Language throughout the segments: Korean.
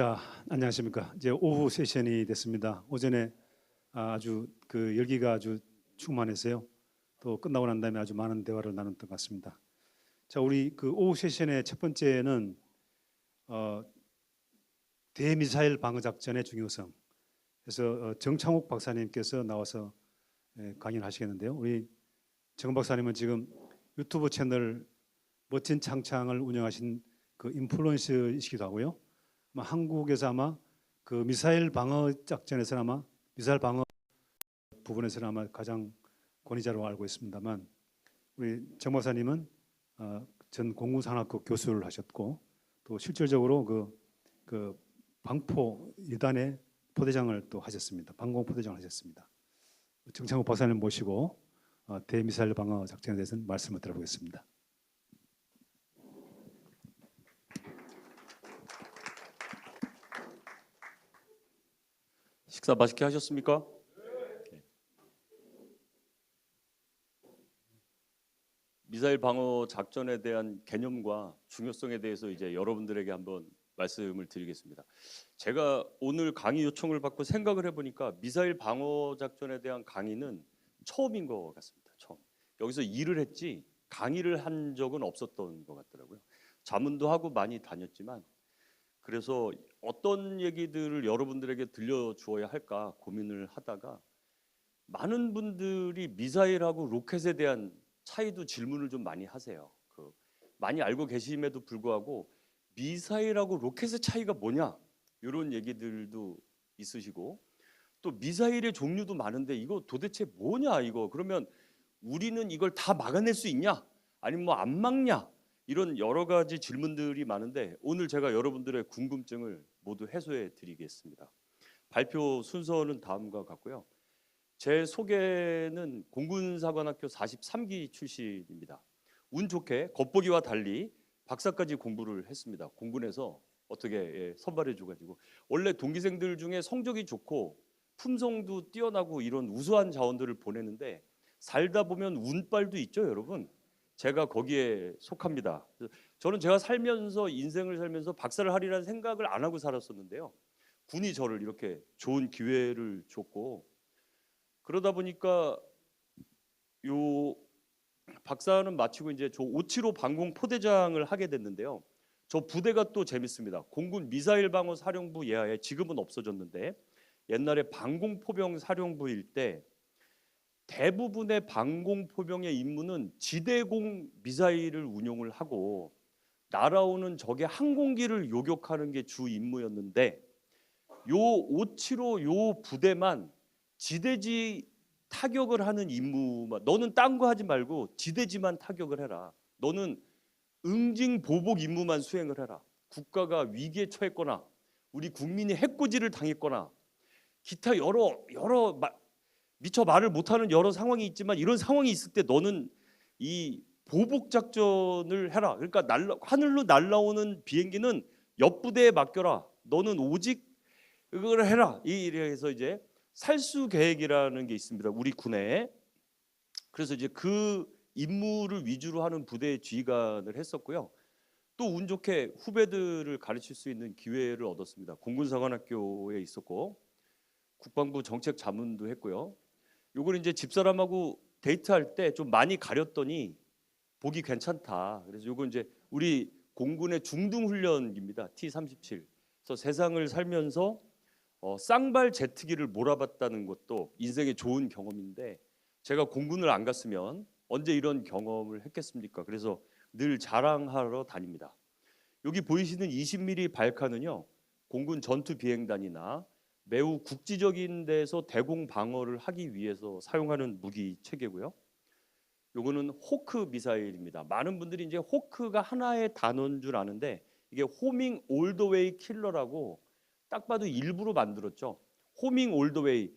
자, 안녕하십니까. 이제 오후 세션이 됐습니다. 오전에 아주 그 열기가 아주 충만해서요. 또 끝나고 난 다음에 아주 많은 대화를 나눴던 것 같습니다. 자, 우리 그 오후 세션의 첫 번째는 어, 대미사일 방어 작전의 중요성. 그래서 정창욱 박사님께서 나와서 강연을 하시겠는데요. 우리 정 박사님은 지금 유튜브 채널 멋진 창창을 운영하신 그 인플루언서이시기도 하고요. 한국에서 아마 그 미사일 방어 작전에서 아마 미사일 방어 부분에서는 아마 가장 권위자로 알고 있습니다만, 우리 정 박사님은 전 공군산학교 교수를 하셨고 또 실질적으로 그 방포 일단의 포대장을 또 하셨습니다. 방공 포대장을 하셨습니다. 정창욱 박사님 모시고 대미사일 방어 작전에 대해서는 말씀을 드려보겠습니다. 식사 맛있게 하셨습니까? 미사일 방어 작전에 대한 개념과 중요성에 대해서 이제 여러분들에게 한번 말씀을 드리겠습니다. 제가 오늘 강의 요청을 받고 생각을 해보니까 미사일 방어 작전에 대한 강의는 처음인 것 같습니다. 처음. 여기서 일을 했지 강의를 한 적은 없었던 것 같더라고요. 자문도 하고 많이 다녔지만, 그래서 어떤 얘기들을 여러분들에게 들려주어야 할까 고민을 하다가 많은 분들이 미사일하고 로켓에 대한 차이도 질문을 좀 많이 하세요. 많이 알고 계심에도 불구하고 미사일하고 로켓의 차이가 뭐냐 이런 얘기들도 있으시고, 또 미사일의 종류도 많은데 이거 도대체 뭐냐, 이거 그러면 우리는 이걸 다 막아낼 수 있냐 아니면 뭐 안 막냐, 이런 여러 가지 질문들이 많은데 오늘 제가 여러분들의 궁금증을 모두 해소해 드리겠습니다. 발표 순서는 다음과 같고요. 제 소개는 공군사관학교 43기 출신입니다. 운 좋게 겉보기와 달리 박사까지 공부를 했습니다. 공군에서 어떻게 선발해 줘가지고, 원래 동기생들 중에 성적이 좋고 품성도 뛰어나고 이런 우수한 자원들을 보내는데 살다 보면 운빨도 있죠, 여러분. 제가 거기에 속합니다. 저는 제가 살면서 인생을 살면서 박사를 하리라는 생각을 안 하고 살았었는데요. 군이 저를 이렇게 좋은 기회를 줬고, 그러다 보니까 요 박사는 마치고 이제 저 575 방공 포대장을 하게 됐는데요. 저 부대가 또 재밌습니다. 공군 미사일 방어 사령부 예하에, 지금은 없어졌는데 옛날에 방공포병 사령부일 때 대부분의 방공포병의 임무는 지대공 미사일을 운용을 하고 날아오는 적의 항공기를 요격하는 게 주 임무였는데, 요 575 요 부대만 지대지 타격을 하는 임무만, 너는 딴 거 하지 말고 지대지만 타격을 해라. 너는 응징 보복 임무만 수행을 해라. 국가가 위기에 처했거나 우리 국민이 해코지를 당했거나 기타 여러 미처 말을 못하는 여러 상황이 있지만, 이런 상황이 있을 때 너는 이 보복 작전을 해라. 그러니까 하늘로 날아오는 비행기는 옆 부대에 맡겨라. 너는 오직 그걸 해라. 이래서 이제 살수 계획이라는 게 있습니다, 우리 군에. 그래서 이제 그 임무를 위주로 하는 부대에 지휘관을 했었고요. 또 운 좋게 후배들을 가르칠 수 있는 기회를 얻었습니다. 공군사관학교에 있었고 국방부 정책 자문도 했고요. 요걸 이제 집사람하고 데이트할 때 좀 많이 가렸더니 보기 괜찮다. 그래서 요거 이제 우리 공군의 중등 훈련기입니다. T-37. 그래서 세상을 살면서 쌍발 제트기를 몰아봤다는 것도 인생의 좋은 경험인데, 제가 공군을 안 갔으면 언제 이런 경험을 했겠습니까? 그래서 늘 자랑하러 다닙니다. 여기 보이시는 20mm 발칸은요, 공군 전투 비행단이나 매우 국지적인 데서 대공 방어를 하기 위해서 사용하는 무기 체계고요. 요거는 호크 미사일입니다. 많은 분들이 이제 호크가 하나의 단어인 줄 아는데 이게 호밍 올더웨이 킬러라고 딱 봐도 일부러 만들었죠. 호밍 올더웨이,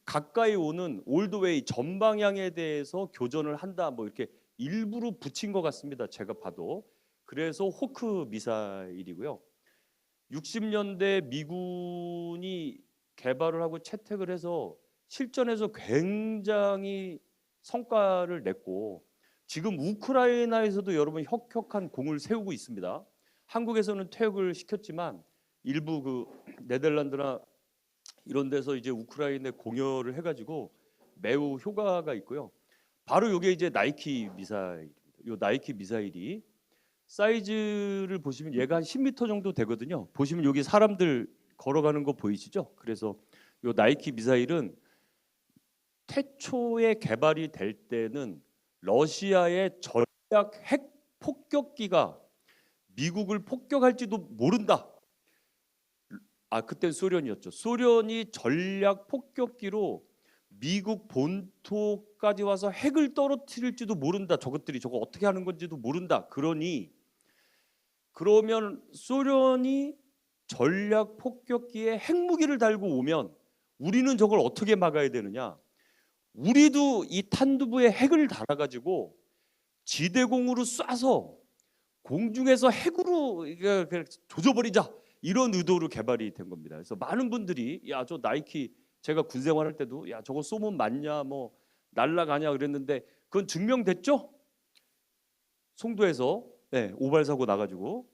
가까이 오는 올더웨이, 전방향에 대해서 교전을 한다, 뭐 이렇게 일부러 붙인 것 같습니다, 제가 봐도. 그래서 호크 미사일이고요. 60년대 미군이 개발을 하고 채택을 해서 실전에서 굉장히 성과를 냈고, 지금 우크라이나에서도 여러분 혁혁한 공을 세우고 있습니다. 한국에서는 퇴역을 시켰지만 일부 그 네덜란드나 이런 데서 이제 우크라이나에 공여를 해가지고 매우 효과가 있고요. 바로 이게 이제 나이키 미사일입니다. 요 나이키 미사일이 사이즈를 보시면 얘가 한 10m 정도 되거든요. 보시면 여기 사람들 걸어가는 거 보이시죠? 그래서 요 나이키 미사일은 태초에 개발이 될 때는 러시아의 전략 핵 폭격기가 미국을 폭격할지도 모른다. 아, 그땐 소련이었죠. 소련이 전략 폭격기로 미국 본토까지 와서 핵을 떨어뜨릴지도 모른다. 저것들이 저거 어떻게 하는 건지도 모른다. 그러면 소련이 전략 폭격기에 핵무기를 달고 오면 우리는 저걸 어떻게 막아야 되느냐? 우리도 이 탄두부에 핵을 달아가지고 지대공으로 쏴서 공중에서 핵으로 이게 조져버리자, 이런 의도로 개발이 된 겁니다. 그래서 많은 분들이 야, 저 나이키, 제가 군 생활할 때도 야, 저거 쏘면 맞냐, 뭐 날라가냐 그랬는데 그건 증명됐죠? 송도에서 오발 사고 나가지고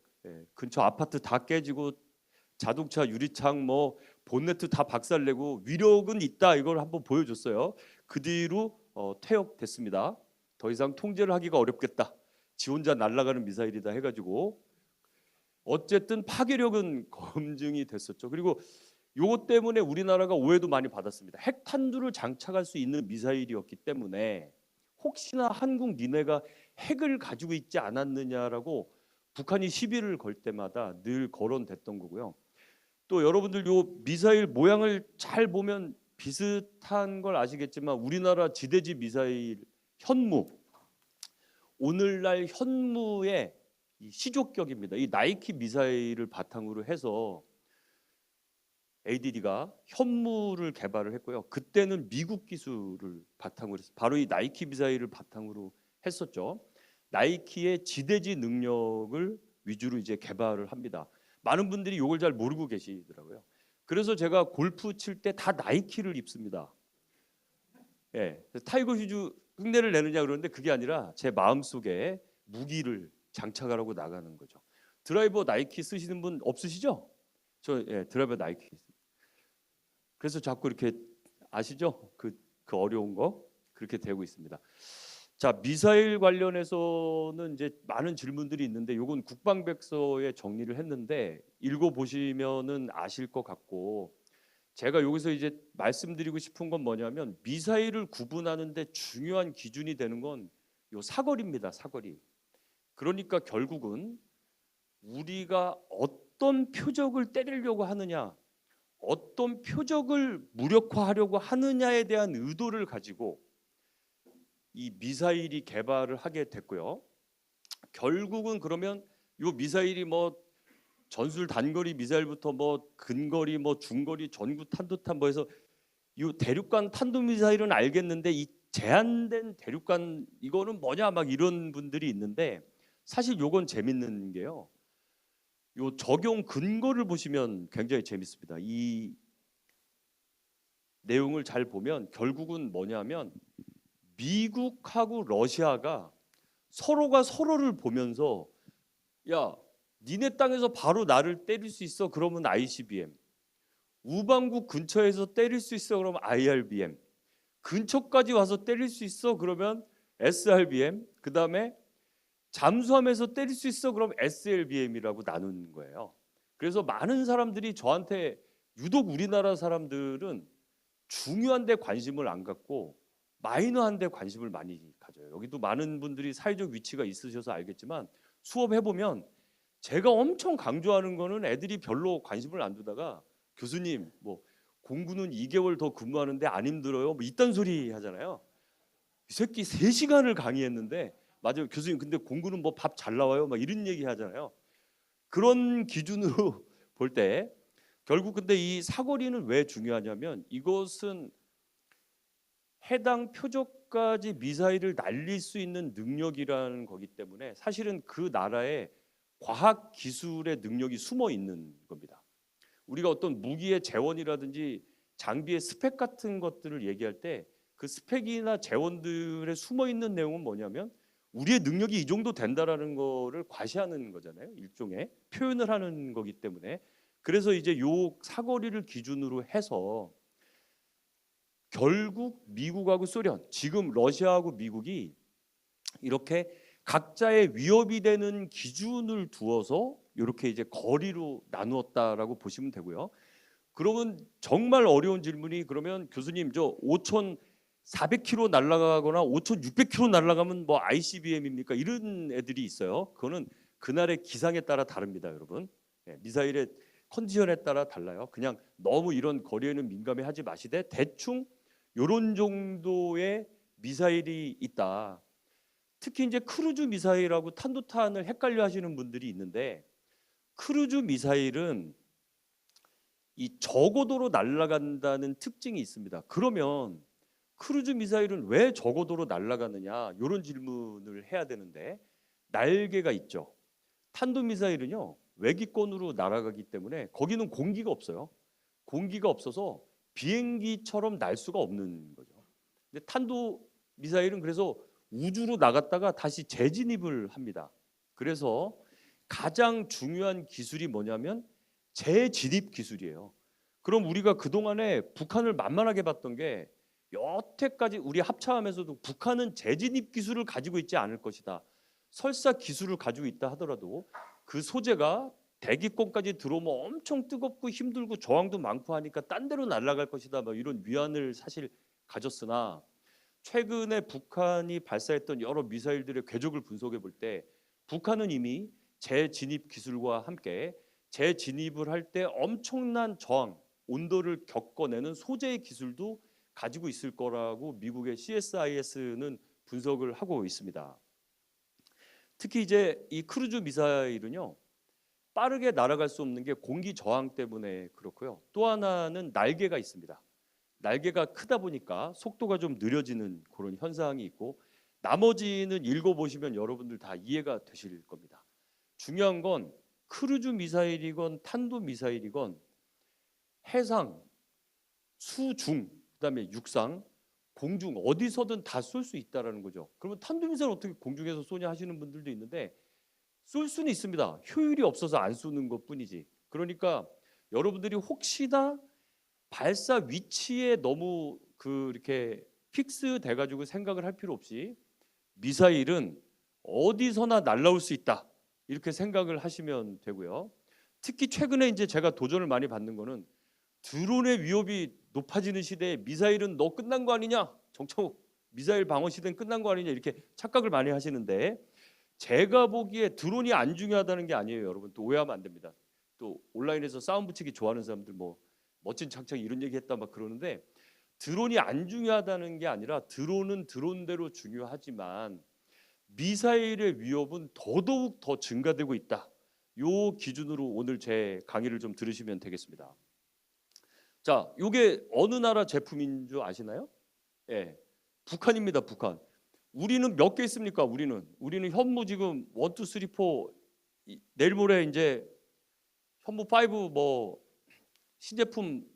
근처 아파트 다 깨지고 자동차 유리창 뭐 본네트 다 박살내고 위력은 있다, 이걸 한번 보여줬어요. 그 뒤로 퇴역됐습니다. 더 이상 통제를 하기가 어렵겠다. 지 혼자 날아가는 미사일이다 해가지고 어쨌든 파괴력은 검증이 됐었죠. 그리고 요것 때문에 우리나라가 오해도 많이 받았습니다. 핵탄두를 장착할 수 있는 미사일이었기 때문에 혹시나 한국 니네가 핵을 가지고 있지 않았느냐라고 북한이 시비를 걸 때마다 늘 거론됐던 거고요. 또 여러분들 요 미사일 모양을 잘 보면 비슷한 걸 아시겠지만 우리나라 지대지 미사일 현무, 오늘날 현무의 이 시조격입니다. 이 나이키 미사일을 바탕으로 해서 ADD가 현무를 개발을 했고요. 그때는 미국 기술을 바탕으로 해서 바로 이 나이키 미사일을 바탕으로 했었죠. 나이키의 지대지 능력을 위주로 이제 개발을 합니다. 많은 분들이 이걸 잘 모르고 계시더라고요. 그래서 제가 골프 칠 때 다 나이키를 입습니다. 타이거 휴즈 흉내를 내느냐 그러는데 그게 아니라 제 마음속에 무기를 장착하라고 나가는 거죠. 드라이버 나이키 쓰시는 분 없으시죠? 저 드라이버 나이키. 그래서 자꾸 이렇게 아시죠? 그 어려운 거 그렇게 되고 있습니다. 자, 미사일 관련해서는 이제 많은 질문들이 있는데 요건 국방백서에 정리를 했는데 읽어 보시면은 아실 것 같고, 제가 여기서 이제 말씀드리고 싶은 건 뭐냐면 미사일을 구분하는데 중요한 기준이 되는 건 요 사거리입니다. 사거리. 그러니까 결국은 우리가 어떤 표적을 때리려고 하느냐, 어떤 표적을 무력화하려고 하느냐에 대한 의도를 가지고 이 미사일이 개발을 하게 됐고요. 결국은 그러면 요 미사일이 뭐 전술 단거리 미사일부터 뭐 근거리 뭐 중거리 전구 탄도탄 뭐 해서 이 대륙간 탄도 미사일은 알겠는데 이 제한된 대륙간 이거는 뭐냐 막 이런 분들이 있는데, 사실 요건 재밌는 게요. 요 적용 근거를 보시면 굉장히 재밌습니다. 이 내용을 잘 보면 결국은 뭐냐면 미국하고 러시아가 서로가 서로를 보면서 야, 니네 땅에서 바로 나를 때릴 수 있어? 그러면 ICBM. 우방국 근처에서 때릴 수 있어? 그러면 IRBM. 근처까지 와서 때릴 수 있어? 그러면 SRBM. 그다음에 잠수함에서 때릴 수 있어? 그럼 SLBM이라고 나눈 거예요. 그래서 많은 사람들이 저한테, 유독 우리나라 사람들은 중요한 데 관심을 안 갖고 마이너한 데 관심을 많이 가져요. 여기도 많은 분들이 사회적 위치가 있으셔서 알겠지만 수업해 보면 제가 엄청 강조하는 거는 애들이 별로 관심을 안 두다가 교수님 뭐 공군은 2개월 더 근무하는데 안 힘들어요? 뭐 이딴 소리 하잖아요. 이 새끼 3시간을 강의했는데 맞아요 교수님 근데 공군은 뭐 밥 잘 나와요? 막 이런 얘기 하잖아요. 그런 기준으로 볼 때 결국 근데 이 사거리는 왜 중요하냐면 이것은 해당 표적까지 미사일을 날릴 수 있는 능력이라는 거기 때문에 사실은 그 나라의 과학 기술의 능력이 숨어 있는 겁니다. 우리가 어떤 무기의 재원이라든지 장비의 스펙 같은 것들을 얘기할 때 그 스펙이나 재원들에 숨어 있는 내용은 뭐냐면 우리의 능력이 이 정도 된다라는 거를 과시하는 거잖아요. 일종의 표현을 하는 거기 때문에 그래서 이제 요 사거리를 기준으로 해서 결국 미국하고 소련, 지금 러시아하고 미국이 이렇게 각자의 위협이 되는 기준을 두어서 이렇게 이제 거리로 나누었다라고 보시면 되고요. 그러면 정말 어려운 질문이, 그러면 교수님 저 5,400km 날아가거나 5,600km 날아가면 뭐 ICBM입니까? 이런 애들이 있어요. 그거는 그날의 기상에 따라 다릅니다, 여러분. 미사일의 컨디션에 따라 달라요. 그냥 너무 이런 거리에는 민감해하지 마시되 대충 이런 정도의 미사일이 있다. 특히 이제 크루즈 미사일하고 탄도탄을 헷갈려 하시는 분들이 있는데, 크루즈 미사일은 이 저고도로 날아간다는 특징이 있습니다. 그러면 크루즈 미사일은 왜 저고도로 날아가느냐, 이런 질문을 해야 되는데, 날개가 있죠. 탄도 미사일은요 외기권으로 날아가기 때문에 거기는 공기가 없어요. 공기가 없어서 비행기처럼 날 수가 없는 거죠. 근데 탄도 미사일은 그래서 우주로 나갔다가 다시 재진입을 합니다. 그래서 가장 중요한 기술이 뭐냐면 재진입 기술이에요. 그럼 우리가 그동안에 북한을 만만하게 봤던 게, 여태까지 우리 합참에서도 북한은 재진입 기술을 가지고 있지 않을 것이다, 설사 기술을 가지고 있다 하더라도 그 소재가 대기권까지 들어오면 엄청 뜨겁고 힘들고 저항도 많고 하니까 딴 데로 날아갈 것이다, 뭐 이런 위안을 사실 가졌으나, 최근에 북한이 발사했던 여러 미사일들의 궤적을 분석해 볼 때 북한은 이미 재진입 기술과 함께 재진입을 할 때 엄청난 저항, 온도를 겪어내는 소재의 기술도 가지고 있을 거라고 미국의 CSIS는 분석을 하고 있습니다. 특히 이제 이 크루즈 미사일은요 빠르게 날아갈 수 없는 게 공기 저항 때문에 그렇고요. 또 하나는 날개가 있습니다. 날개가 크다 보니까 속도가 좀 느려지는 그런 현상이 있고, 나머지는 읽어보시면 여러분들 다 이해가 되실 겁니다. 중요한 건 크루즈 미사일이건 탄도 미사일이건 해상, 수중, 그다음에 육상, 공중 어디서든 다 쏠 수 있다라는 거죠. 그러면 탄도 미사일 어떻게 공중에서 쏘냐 하시는 분들도 있는데, 쏠 수는 있습니다. 효율이 없어서 안 쏘는 것뿐이지. 그러니까 여러분들이 혹시나 발사 위치에 너무 이렇게 픽스 돼가지고 생각을 할 필요 없이 미사일은 어디서나 날아올 수 있다, 이렇게 생각을 하시면 되고요. 특히 최근에 이제 제가 도전을 많이 받는 거는, 드론의 위협이 높아지는 시대에 미사일은 너 끝난 거 아니냐, 정창욱 미사일 방어 시대는 끝난 거 아니냐, 이렇게 착각을 많이 하시는데, 제가 보기에 드론이 안 중요하다는 게 아니에요. 여러분 또 오해하면 안 됩니다. 또 온라인에서 싸움 붙이기 좋아하는 사람들 뭐 멋진 창창 이런 얘기 했다 막 그러는데, 드론이 안 중요하다는 게 아니라 드론은 드론대로 중요하지만 미사일의 위협은 더더욱 더 증가되고 있다, 요 기준으로 오늘 제 강의를 좀 들으시면 되겠습니다. 자, 요게 어느 나라 제품인 줄 아시나요? 예, 북한입니다. 북한. 우리는 몇 개 있습니까? 우리는 현무 지금 1, 2, 3, 4, 내일 모레 이제 현무 5 뭐 신제품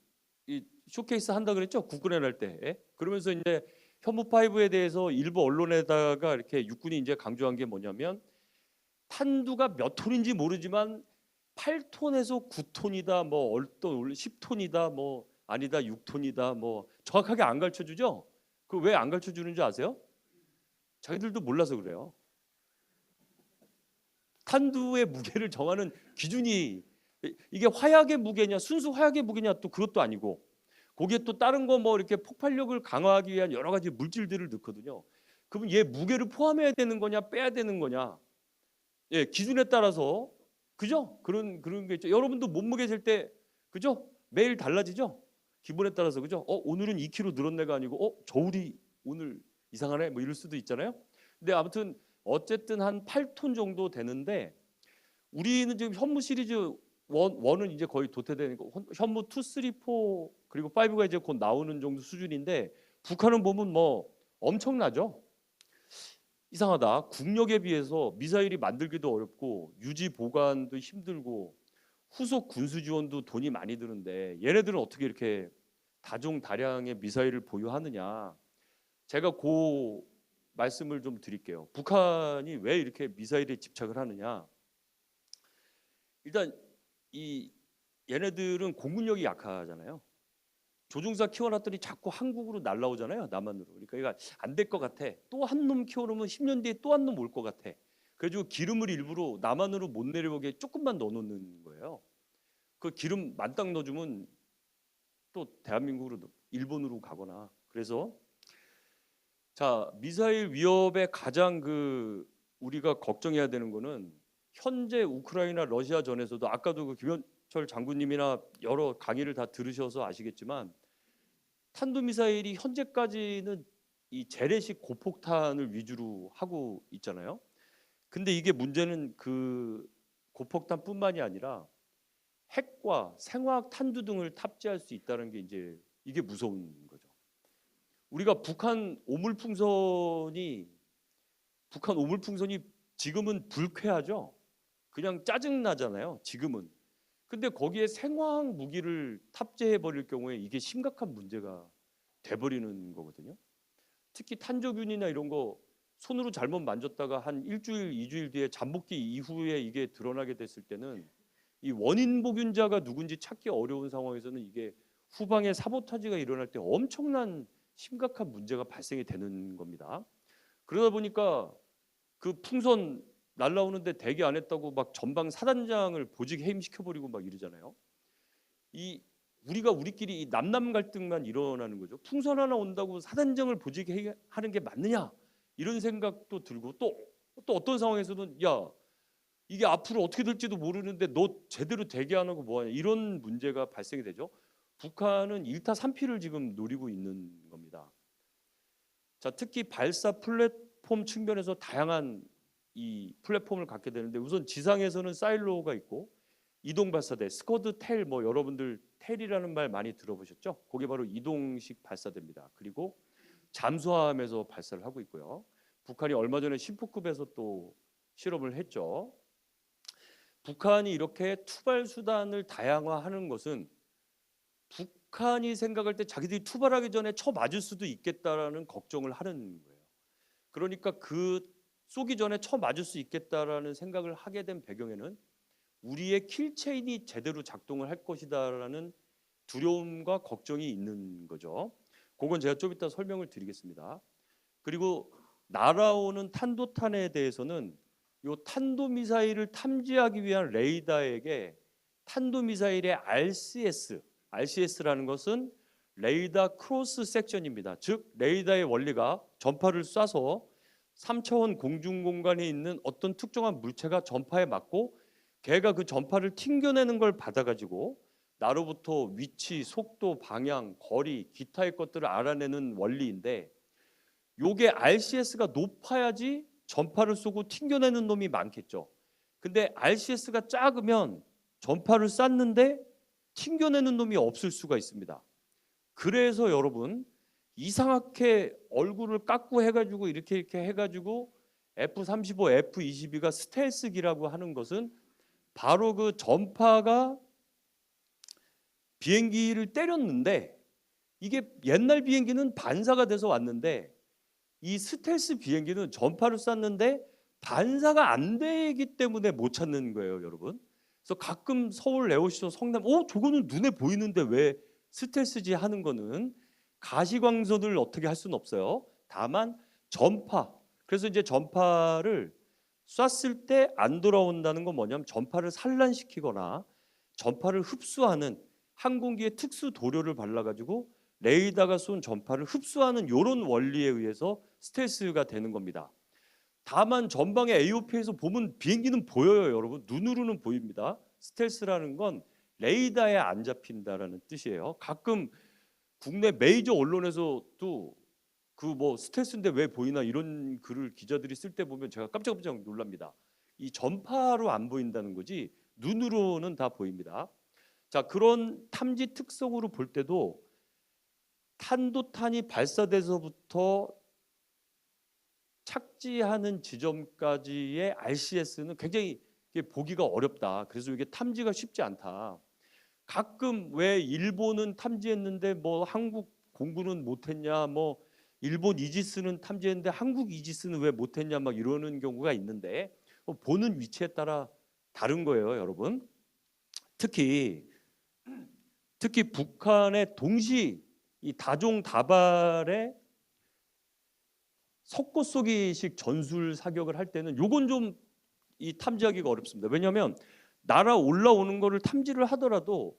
이 쇼케이스 한다 그랬죠? 국군에 날 때. 예? 그러면서 이제 현무 5에 대해서 일부 언론에다가 이렇게 육군이 이제 강조한 게 뭐냐면, 탄두가 몇 톤인지 모르지만 8톤에서 9톤이다, 뭐 얼떤 10톤이다, 뭐 아니다 6톤이다, 뭐 정확하게 안 가르쳐 주죠? 그 왜 안 가르쳐 주는 줄 아세요? 자기들도 몰라서 그래요. 탄두의 무게를 정하는 기준이, 이게 화약의 무게냐 순수 화약의 무게냐 또 그것도 아니고, 거기에 또 다른 거 뭐 이렇게 폭발력을 강화하기 위한 여러 가지 물질들을 넣거든요. 그러면 얘 무게를 포함해야 되는 거냐 빼야 되는 거냐, 예, 기준에 따라서, 그죠? 그런 게 있죠. 여러분도 몸무게 잴 때 그죠? 매일 달라지죠? 기분에 따라서, 그죠? 오늘은 2kg 늘었네가 아니고 저울이 오늘 이상하네 뭐 이럴 수도 있잖아요. 근데 아무튼 어쨌든 한 8톤 정도 되는데, 우리는 지금 현무 시리즈 1은 이제 거의 도태되니까 현무 2, 3, 4 그리고 5가 이제 곧 나오는 정도 수준인데, 북한은 보면 뭐 엄청나죠. 이상하다. 국력에 비해서 미사일이 만들기도 어렵고 유지 보관도 힘들고 후속 군수 지원도 돈이 많이 드는데, 얘네들은 어떻게 이렇게 다종다량의 미사일을 보유하느냐. 제가 그 말씀을 좀 드릴게요. 북한이 왜 이렇게 미사일에 집착을 하느냐. 일단 이 얘네들은 공군력이 약하잖아요. 조종사 키워놨더니 자꾸 한국으로 날라오잖아요. 남한으로. 그러니까 얘가 안 될 것 같아. 또 한 놈 키워놓으면 10년 뒤에 또 한 놈 올 것 같아. 그래가지고 기름을 일부러 남한으로 못 내려오게 조금만 넣어놓는 거예요. 그 기름 만땅 넣어주면 또 대한민국으로 일본으로 가거나. 그래서 자, 미사일 위협의 가장 우리가 걱정해야 되는 거는 현재 우크라이나 러시아전에서도 아까도 김현철 장군님이나 여러 강의를 다 들으셔서 아시겠지만 탄도미사일이 현재까지는 이 재래식 고폭탄을 위주로 하고 있잖아요. 근데 이게 문제는 그 고폭탄뿐만이 아니라 핵과 생화학 탄두 등을 탑재할 수 있다는 게 이제 이게 무서운 거죠. 우리가 북한 오물풍선이 지금은 불쾌하죠. 그냥 짜증 나잖아요. 지금은. 근데 거기에 생화학 무기를 탑재해 버릴 경우에 이게 심각한 문제가 돼 버리는 거거든요. 특히 탄저균이나 이런 거 손으로 잘못 만졌다가 한 일주일, 2주일 뒤에 잠복기 이후에 이게 드러나게 됐을 때는 이 원인 복균자가 누군지 찾기 어려운 상황에서는 이게 후방에 사보타지가 일어날 때 엄청난 심각한 문제가 발생이 되는 겁니다. 그러다 보니까 그 풍선 날라오는데 대기 안 했다고 막 전방 사단장을 보직 해임시켜 버리고 막 이러잖아요. 우리끼리 이 남남 갈등만 일어나는 거죠. 풍선 하나 온다고 사단장을 보직하는 게 맞느냐 이런 생각도 들고 또 어떤 상황에서는 야 이게 앞으로 어떻게 될지도 모르는데 너 제대로 대기 안 하고 뭐하냐 이런 문제가 발생이 되죠. 북한은 일타 삼피를 지금 노리고 있는 겁니다. 자, 특히 발사 플랫폼 측면에서 다양한 이 플랫폼을 갖게 되는데 우선 지상에서는 사일로가 있고 이동 발사대, 스쿼드 텔 뭐 여러분들 텔이라는 말 많이 들어보셨죠? 그게 바로 이동식 발사대입니다. 그리고 잠수함에서 발사를 하고 있고요. 북한이 얼마 전에 심포급에서 또 실험을 했죠. 북한이 이렇게 투발 수단을 다양화하는 것은 북한이 생각할 때 자기들이 투발하기 전에 쳐 맞을 수도 있겠다라는 걱정을 하는 거예요. 그러니까 그 쏘기 전에 쳐 맞을 수 있겠다라는 생각을 하게 된 배경에는 우리의 킬체인이 제대로 작동을 할 것이다라는 두려움과 걱정이 있는 거죠. 그건 제가 좀 이따 설명을 드리겠습니다. 그리고 날아오는 탄도탄에 대해서는 이 탄도미사일을 탐지하기 위한 레이더에게 탄도미사일의 RCS라는 것은 레이더 크로스 섹션입니다. 즉 레이더의 원리가 전파를 쏴서 3차원 공중 공간에 있는 어떤 특정한 물체가 전파에 맞고 걔가 그 전파를 튕겨내는 걸 받아가지고 나로부터 위치, 속도, 방향, 거리, 기타의 것들을 알아내는 원리인데 요게 RCS가 높아야지 전파를 쏘고 튕겨내는 놈이 많겠죠. 근데 RCS가 작으면 전파를 쐈는데 튕겨내는 놈이 없을 수가 있습니다. 그래서 여러분 이상하게 얼굴을 깎고 해가지고 이렇게 해가지고 F-35, F-22가 스텔스기라고 하는 것은 바로 그 전파가 비행기를 때렸는데 이게 옛날 비행기는 반사가 돼서 왔는데 이 스텔스 비행기는 전파를 쐈는데 반사가 안 되기 때문에 못 찾는 거예요, 여러분. 그래서 가끔 서울 에어쇼 성남, 저거는 눈에 보이는데 왜 스텔스지 하는 거는 가시광선을 어떻게 할 수는 없어요. 다만 전파. 그래서 이제 전파를 쐈을 때 안 돌아온다는 건 뭐냐면 전파를 산란시키거나 전파를 흡수하는 항공기에 특수 도료를 발라가지고 레이더가 쏜 전파를 흡수하는 이런 원리에 의해서 스텔스가 되는 겁니다. 다만 전방의 AOP에서 보면 비행기는 보여요, 여러분. 눈으로는 보입니다. 스텔스라는 건 레이더에 안 잡힌다라는 뜻이에요. 가끔 국내 메이저 언론에서도 그 뭐 스텔스인데 왜 보이나 이런 글을 기자들이 쓸 때 보면 제가 깜짝깜짝 놀랍니다. 이 전파로 안 보인다는 거지 눈으로는 다 보입니다. 자, 그런 탐지 특성으로 볼 때도 탄도탄이 발사돼서부터 착지하는 지점까지의 RCS는 굉장히 보기가 어렵다. 그래서 이게 탐지가 쉽지 않다. 가끔 왜 일본은 탐지했는데 뭐 한국 공군은 못했냐, 뭐 일본 이지스는 탐지했는데 한국 이지스는 왜 못했냐 막 이러는 경우가 있는데 보는 위치에 따라 다른 거예요, 여러분. 특히 특히 북한의 동시 이 다종다발의 석고쏘기식 전술 사격을 할 때는 요건 좀 이 탐지하기가 어렵습니다. 왜냐하면 날아 올라오는 거를 탐지를 하더라도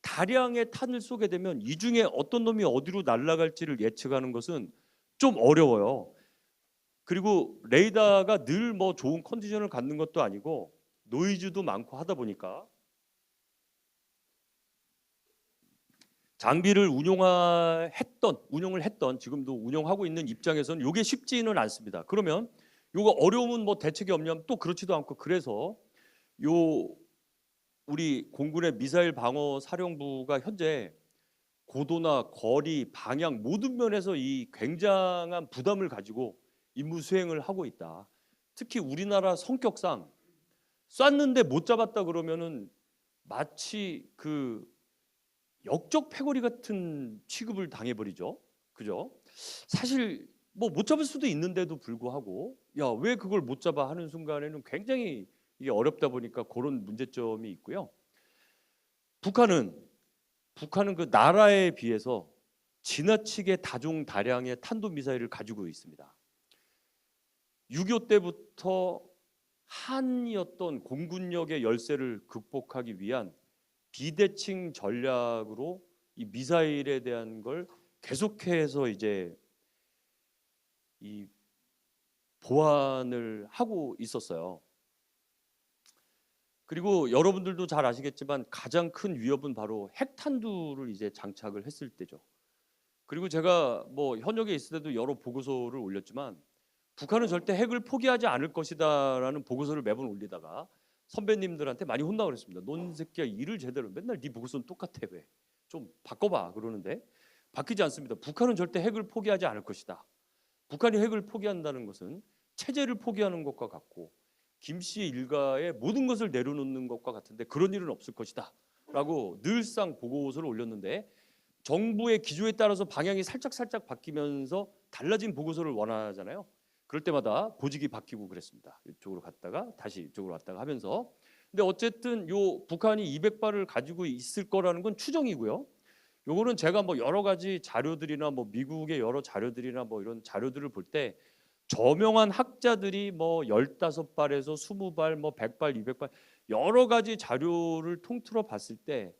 다량의 탄을 쏘게 되면 이 중에 어떤 놈이 어디로 날아갈지를 예측하는 것은 좀 어려워요. 그리고 레이더가 늘 뭐 좋은 컨디션을 갖는 것도 아니고 노이즈도 많고 하다 보니까 장비를 운용을 했던 지금도 운영하고 있는 입장에서는 이게 쉽지는 않습니다. 그러면 요거 어려움은 뭐 대책이 없냐면 또 그렇지도 않고, 그래서 요 우리 공군의 미사일 방어 사령부가 현재 고도나 거리, 방향 모든 면에서 이 굉장한 부담을 가지고 임무 수행을 하고 있다. 특히 우리나라 성격상 쐈는데 못 잡았다 그러면은 마치 그 역적 패거리 같은 취급을 당해버리죠. 그죠? 사실 뭐 못 잡을 수도 있는데도 불구하고 야, 왜 그걸 못 잡아 하는 순간에는 굉장히 이게 어렵다 보니까 그런 문제점이 있고요. 북한은 그 나라에 비해서 지나치게 다종다량의 탄도미사일을 가지고 있습니다. 6.25 때부터 한이었던 공군력의 열세를 극복하기 위한 비대칭 전략으로 이 미사일에 대한 걸 계속해서 이제 이 보완을 하고 있었어요. 그리고 여러분들도 잘 아시겠지만 가장 큰 위협은 바로 핵탄두를 이제 장착을 했을 때죠. 그리고 제가 뭐 현역에 있을 때도 여러 보고서를 올렸지만 북한은 절대 핵을 포기하지 않을 것이다라는 보고서를 매번 올리다가 선배님들한테 많이 혼나고 그랬습니다. 넌 새끼야 일을 제대로 맨날 네 보고서는 똑같아 왜? 좀 바꿔봐 그러는데 바뀌지 않습니다. 북한은 절대 핵을 포기하지 않을 것이다. 북한이 핵을 포기한다는 것은 체제를 포기하는 것과 같고 김씨 일가의 모든 것을 내려놓는 것과 같은데 그런 일은 없을 것이다 라고 늘상 보고서를 올렸는데 정부의 기조에 따라서 방향이 살짝 바뀌면서 달라진 보고서를 원하잖아요. 그럴 때마다 보직이 바뀌고 그랬습니다. 이쪽으로 갔다가 다시 이쪽으로 왔다가 하면서. 근데 어쨌든 요 북한이 200발을 가지고 있을 거라는 건 추정이고요. 요거는 제가 뭐 여러 가지 자료들이나 뭐 미국의 여러 자료들이나 뭐 이런 자료들을 볼 때 저명한 학자들이 뭐 15발에서 20발, 뭐 100발, 200발 여러 가지 자료를 통틀어 봤을 때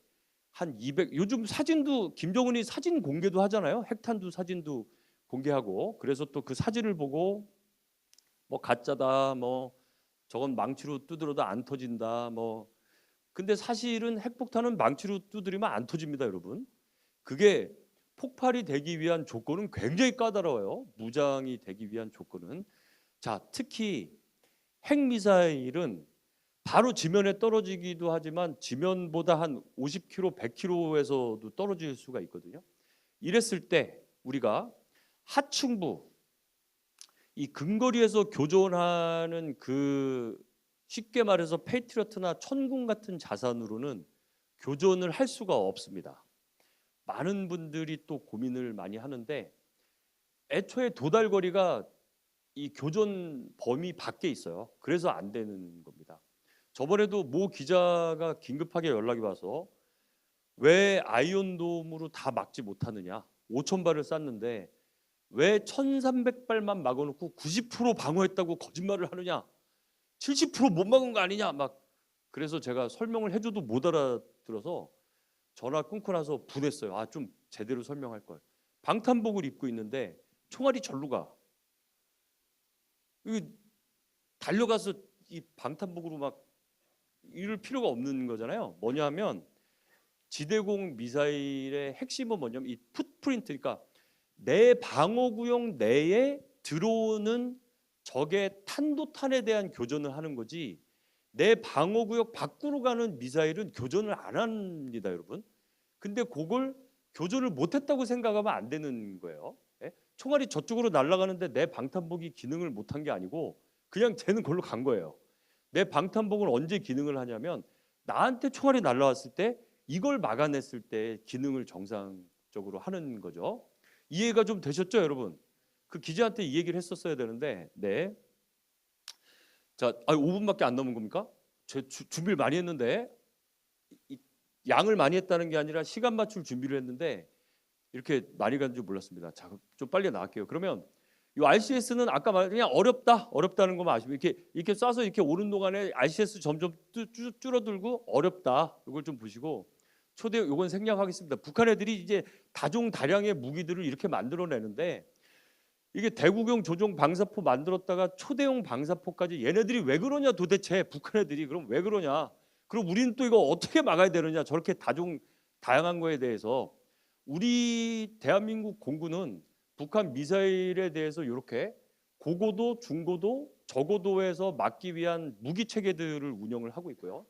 한 200, 요즘 사진도 김정은이 사진 공개도 하잖아요. 핵탄두 사진도 공개하고. 그래서 또 그 사진을 보고 뭐 가짜다, 뭐 저건 망치로 두드려도 안 터진다, 뭐. 근데 사실은 핵폭탄은 망치로 두드리면 안 터집니다, 여러분. 그게 폭발이 되기 위한 조건은 굉장히 까다로워요. 무장이 되기 위한 조건은. 자, 특히 핵미사일은 바로 지면에 떨어지기도 하지만 지면보다 한 50km, 100km에서도 떨어질 수가 있거든요. 이랬을 때 우리가 하층부 이 근거리에서 교전하는 그 쉽게 말해서 페이트리어트나 천궁 같은 자산으로는 교전을 할 수가 없습니다. 많은 분들이 또 고민을 많이 하는데 애초에 도달거리가 이 교전 범위 밖에 있어요. 그래서 안 되는 겁니다. 저번에도 모 기자가 긴급하게 연락이 와서 왜 아이언돔으로 다 막지 못하느냐, 5,000발을 쐈는데 왜 1,300발만 막아놓고 90% 방어했다고 거짓말을 하느냐, 70%못 막은 거 아니냐 막. 그래서 제가 설명을 해줘도 못 알아들어서 전화 끊고 나서 분했어요. 아, 좀 제대로 설명할 걸. 방탄복을 입고 있는데 총알이 절로 가. 달려가서 이 방탄복으로 막 이럴 필요가 없는 거잖아요. 뭐냐면 지대공 미사일의 핵심은 뭐냐면 이 풋프린트, 그러니까 내 방어구역 내에 들어오는 적의 탄도탄에 대한 교전을 하는 거지 내 방어구역 밖으로 가는 미사일은 교전을 안 합니다, 여러분. 근데 그걸 교전을 못했다고 생각하면 안 되는 거예요. 예? 총알이 저쪽으로 날아가는데 내 방탄복이 기능을 못한 게 아니고 그냥 쟤는 걸로 간 거예요. 내 방탄복은 언제 기능을 하냐면 나한테 총알이 날아왔을 때 이걸 막아냈을 때 기능을 정상적으로 하는 거죠. 이해가 좀 되셨죠, 여러분? 그 기자한테 이 얘기를 했었어야 되는데, 네. 자, 5분밖에 안 남은 겁니까? 제 준비를 많이 했는데 양을 많이 했다는 게 아니라 시간 맞출 준비를 했는데 이렇게 많이 가는 줄 몰랐습니다. 자, 좀 빨리 나갈게요. 그러면 이 RCS는 아까 말한 그냥 어렵다는 것만 아시면 이렇게 쏴서 이렇게 오는 동안에 RCS 점점 줄어들고 어렵다. 이걸 좀 보시고 요건 생략하겠습니다. 북한 애들이 이제 다종다량의 무기들을 이렇게 만들어내는데 이게 대구경 조종 방사포 만들었다가 초대형 방사포까지 얘네들이 왜 그러냐 도대체 북한 애들이 그럼 왜 그러냐? 그럼 우리는 또 이거 어떻게 막아야 되느냐? 저렇게 다양한 거에 대해서 우리 대한민국 공군은 북한 미사일에 대해서 이렇게 고고도, 중고도, 저고도에서 막기 위한 무기 체계들을 운영을 하고 있고요.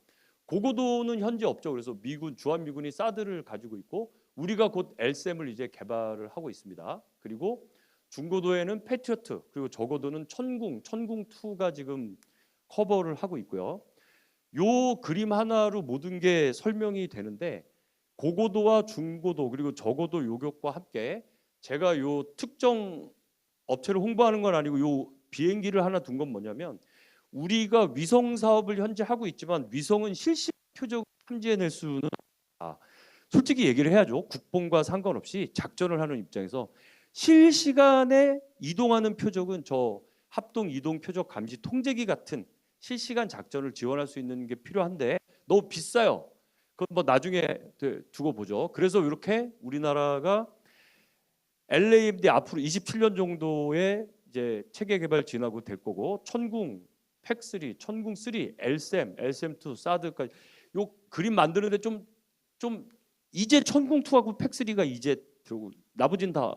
고고도는 현재 없죠. 그래서 주한미군이 사드를 가지고 있고 우리가 곧 LSAM을 이제 개발을 하고 있습니다. 그리고 중고도에는 패트리어트, 그리고 저고도는 천궁2가 지금 커버를 하고 있고요. 요 그림 하나로 모든 게 설명이 되는데 고고도와 중고도 그리고 저고도 요격과 함께 제가 요 특정 업체를 홍보하는 건 아니고 요 비행기를 하나 둔 건 뭐냐면 우리가 위성 사업을 현재 하고 있지만 위성은 실시간 표적을 탐지해낼 수는 없다. 솔직히 얘기를 해야죠. 국뽕과 상관없이 작전을 하는 입장에서 실시간에 이동하는 표적은 저 합동 이동 표적 감지 통제기 같은 실시간 작전을 지원할 수 있는 게 필요한데 너무 비싸요. 그건 뭐 나중에 두고 보죠. 그래서 이렇게 우리나라가 LAMD 앞으로 27년 정도의 이제 체계 개발 진행하고 될 거고 천궁, 팩3, 천궁3, LSAM2, 사드까지 요 그림 만드는데 좀 이제 천궁2하고 팩3가 이제 들어오고 나머지는 다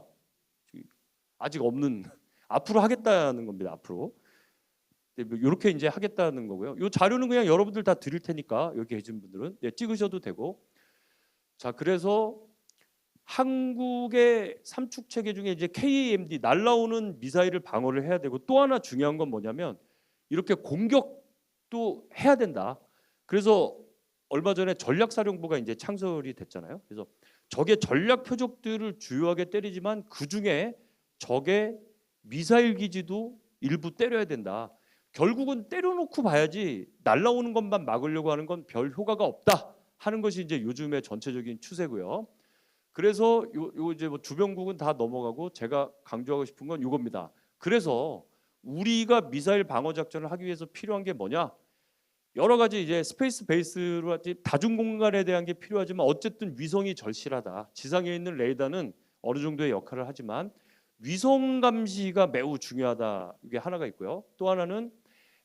아직 없는 앞으로 하겠다는 겁니다. 앞으로 이렇게 이제 하겠다는 거고요. 이 자료는 그냥 여러분들 다 드릴 테니까 여기 계신 분들은 찍으셔도 되고. 자, 그래서 한국의 삼축 체계 중에 이제 KAMD 날라오는 미사일을 방어를 해야 되고 또 하나 중요한 건 뭐냐면 이렇게 공격도 해야 된다. 그래서 얼마 전에 전략사령부가 이제 창설이 됐잖아요. 그래서 적의 전략 표적들을 주요하게 때리지만 그 중에 적의 미사일 기지도 일부 때려야 된다. 결국은 때려놓고 봐야지 날라오는 것만 막으려고 하는 건 별 효과가 없다 하는 것이 이제 요즘의 전체적인 추세고요. 그래서 요 이제 뭐 주변국은 다 넘어가고 제가 강조하고 싶은 건 이겁니다. 그래서 우리가 미사일 방어 작전을 하기 위해서 필요한 게 뭐냐? 여러 가지 이제 스페이스 베이스로 다중 공간에 대한 게 필요하지만 어쨌든 위성이 절실하다. 지상에 있는 레이더는 어느 정도의 역할을 하지만 위성 감시가 매우 중요하다. 이게 하나가 있고요. 또 하나는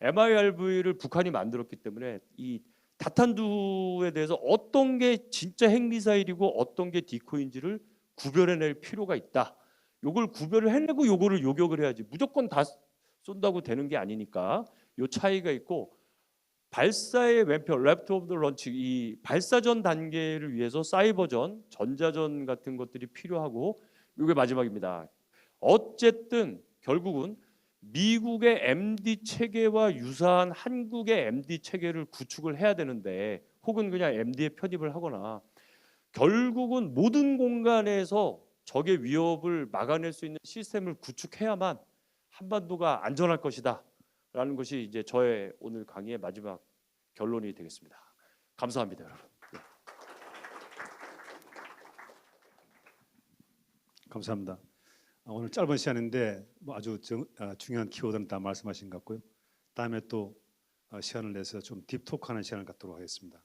MIRV를 북한이 만들었기 때문에 이 다탄두에 대해서 어떤 게 진짜 핵미사일이고 어떤 게 디코인지를 구별해낼 필요가 있다. 요걸 구별을 해내고 요거를 요격을 해야지 무조건 다 쏜다고 되는 게 아니니까 요 차이가 있고 발사의 왼편 레프트 오브 더 런치 이 발사전 단계를 위해서 사이버전, 전자전 같은 것들이 필요하고 이게 마지막입니다. 어쨌든 결국은 미국의 MD 체계와 유사한 한국의 MD 체계를 구축을 해야 되는데 혹은 그냥 MD에 편입을 하거나 결국은 모든 공간에서 적의 위협을 막아낼 수 있는 시스템을 구축해야만 한반도가 안전할 것이다 라는 것이 이제 저의 오늘 강의의 마지막 결론이 되겠습니다. 감사합니다, 여러분. 감사합니다. 오늘 짧은 시간인데 뭐 아주 중요한 키워드는 다 말씀하신 것 같고요. 다음에 또 시간을 내서 좀 딥토크하는 시간을 갖도록 하겠습니다.